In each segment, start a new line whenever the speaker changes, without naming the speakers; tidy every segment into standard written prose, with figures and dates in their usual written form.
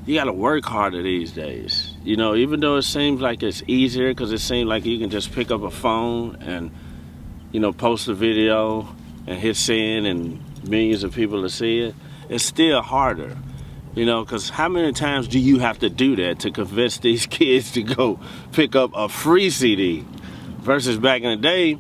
you got to work harder these days. You know, even though it seems like it's easier because it seems like you can just pick up a phone and, you know, post a video and hit send and millions of people to see it, it's still harder. You know, because how many times do you have to do that to convince these kids to go pick up a free CD? Versus back in the day,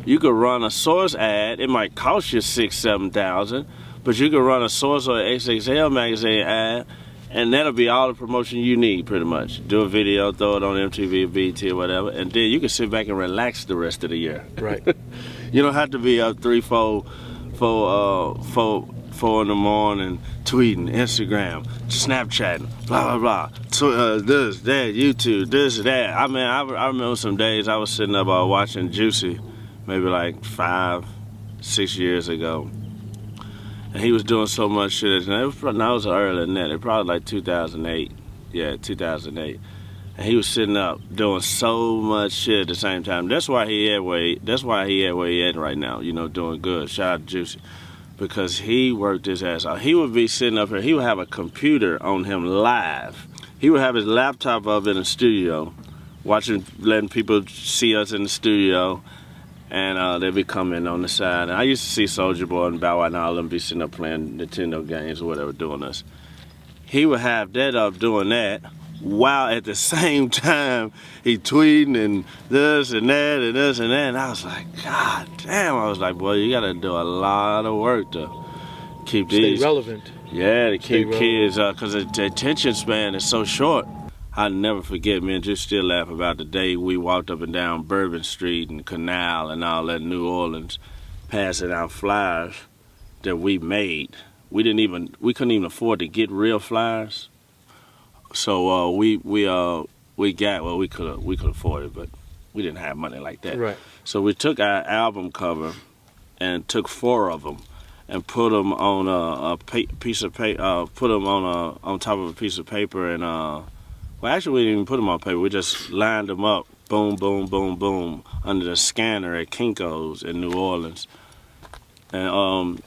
you could run a Source ad. It might cost you $6,000, $7,000, but you could run a Source or XXL magazine ad, and that'll be all the promotion you need, pretty much. Do a video, throw it on MTV, BT, or whatever, and then you can sit back and relax the rest of the year.
Right.
You don't have to be up 3, 4 in the morning, tweeting, Instagram, Snapchatting, blah, blah, blah. This, that, YouTube, this, that. I mean, I remember some days I was sitting up watching Juicy, maybe like 5, 6 years ago. And he was doing so much shit. And it was earlier than that. It probably like 2008. Yeah, 2008. And he was sitting up doing so much shit at the same time. That's why he at where he at right now, you know, doing good. Shout out to Juicy. Because he worked his ass out. He would be sitting up here, he would have a computer on him live. He would have his laptop up in the studio, letting people see us in the studio, and they'd be coming on the side. And I used to see Soulja Boy and Bow Wow and all them be sitting up playing Nintendo games or whatever, doing this. He would have that up doing that, while at the same time he tweeting and this and that and this and that. And I was like, God damn. I was like, boy, you gotta do a lot of work to keep these.
Stay relevant.
Yeah, to keep kids, because the attention span is so short. I'll never forget, me and just still laugh about the day we walked up and down Bourbon Street and Canal and all that New Orleans, passing out flyers that we made. We couldn't even afford to get real flyers. So we could afford it, but we didn't have money like that.
Right.
So we took our album cover and took 4 of them and put them on a piece of paper. Put them on top of a piece of paper, and well, actually we didn't even put them on paper. We just lined them up, boom, boom, boom, boom, under the scanner at Kinko's in New Orleans, and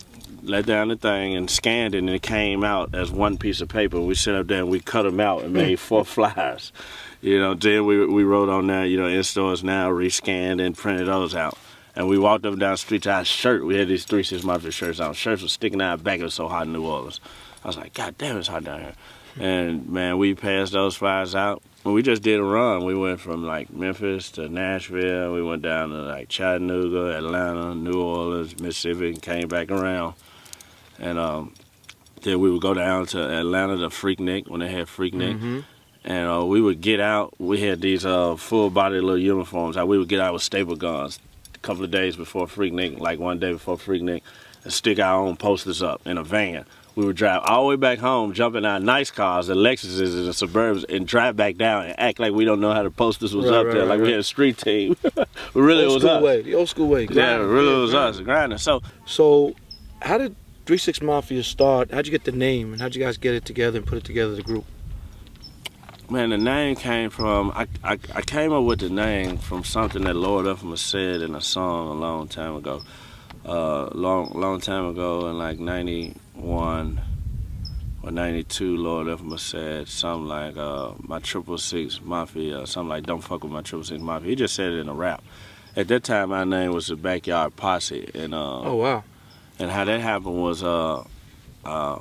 let down the thing and scanned it, and it came out as one piece of paper. We set up there and we cut them out and made 4 flyers. You know, then we wrote on there, you know, in stores now, rescanned and printed those out. And we walked up and down the street to our shirt. We had these 3 6 Mafia shirts on. Shirts were sticking out our back. It was so hot in New Orleans. I was like, God damn, it's hot down here. And man, we passed those flyers out. And we just did a run. We went from like Memphis to Nashville. We went down to like Chattanooga, Atlanta, New Orleans, Mississippi, and came back around. And then we would go down to Atlanta to Freaknik when they had Freaknik.
Mm-hmm.
And we would get out. We had these full-body little uniforms. We would get out with staple guns a couple of days before Freaknik, like one day before Freaknik, and stick our own posters up in a van. We would drive all the way back home, jump in our nice cars, the Lexuses and the Suburbs, and drive back down and act like we don't know how the posters was up there, like we had a street team. But really, it was us.
The old school way.
Yeah, really, it was us, grinding. So
how did 3 6 Mafia start? How'd you get the name, and how'd you guys get it together and put it together, the group?
Man, the name came from, I came up with the name from something that Lord Infamous said in a song a long time ago. Long time ago in like 91 or 92, Lord Infamous said something like, my 666 Maffia, something like, don't fuck with my 666 Maffia. He just said it in a rap. At that time, my name was the Backyard Posse. And,
oh, wow.
And how that happened was, I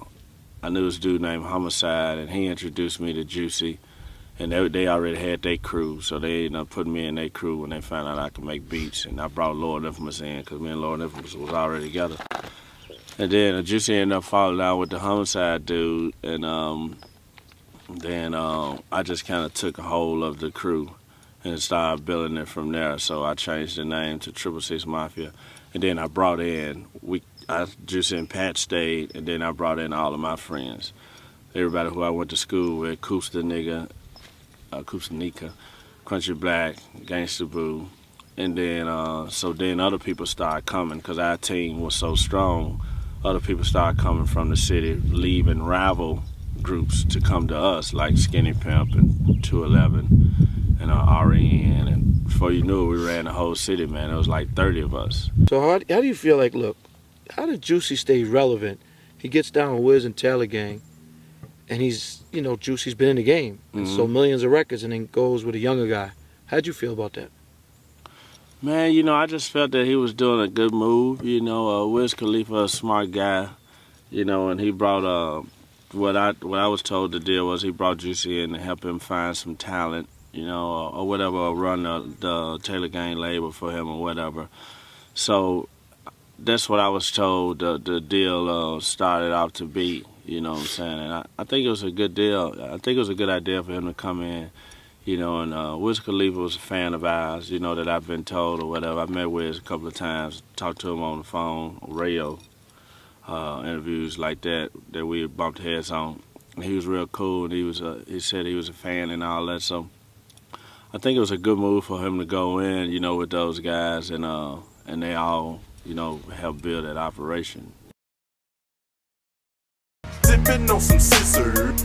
knew this dude named Homicide, and he introduced me to Juicy. And they already had their crew, so they ended up putting me in their crew when they found out I could make beats. And I brought Lord Infamous in, because me and Lord Infamous was already together. And then Juicy ended up falling out with the Homicide dude, and then I just kind of took a hold of the crew and started building it from there. So I changed the name to 666 Mafia, and then I brought in, Juicy and Pat stayed, and then I brought in all of my friends. Everybody who I went to school with, Coops the Nigga, Coops Nika, Crunchy Black, Gangsta Boo, and then so then other people started coming because our team was so strong. Other people started coming from the city, leaving rival groups to come to us, like Skinny Pimp and 211 and REN. And before you knew it, we ran the whole city, man. It was like 30 of us.
So how do you feel like, look, how did Juicy stay relevant? He gets down with Wiz and Taylor Gang, and he's, you know, Juicy's been in the game and sold millions of records, and then goes with a younger guy. How'd you feel about that?
Man, you know, I just felt that he was doing a good move. You know, Wiz Khalifa, a smart guy. You know, and he brought what I was told the deal was he brought Juicy in to help him find some talent. You know, or whatever, or run the Taylor Gang label for him or whatever. So that's what I was told the deal started out to be. You know what I'm saying? And I think it was a good deal. I think it was a good idea for him to come in. You know, and Wiz Khalifa was a fan of ours, you know, that I've been told or whatever. I met Wiz a couple of times, talked to him on the phone, radio, interviews like that we bumped heads on. And he was real cool, and he said he was a fan and all that. So I think it was a good move for him to go in, you know, with those guys, and they all, you know, helped build that operation.
Sipping on some scissors.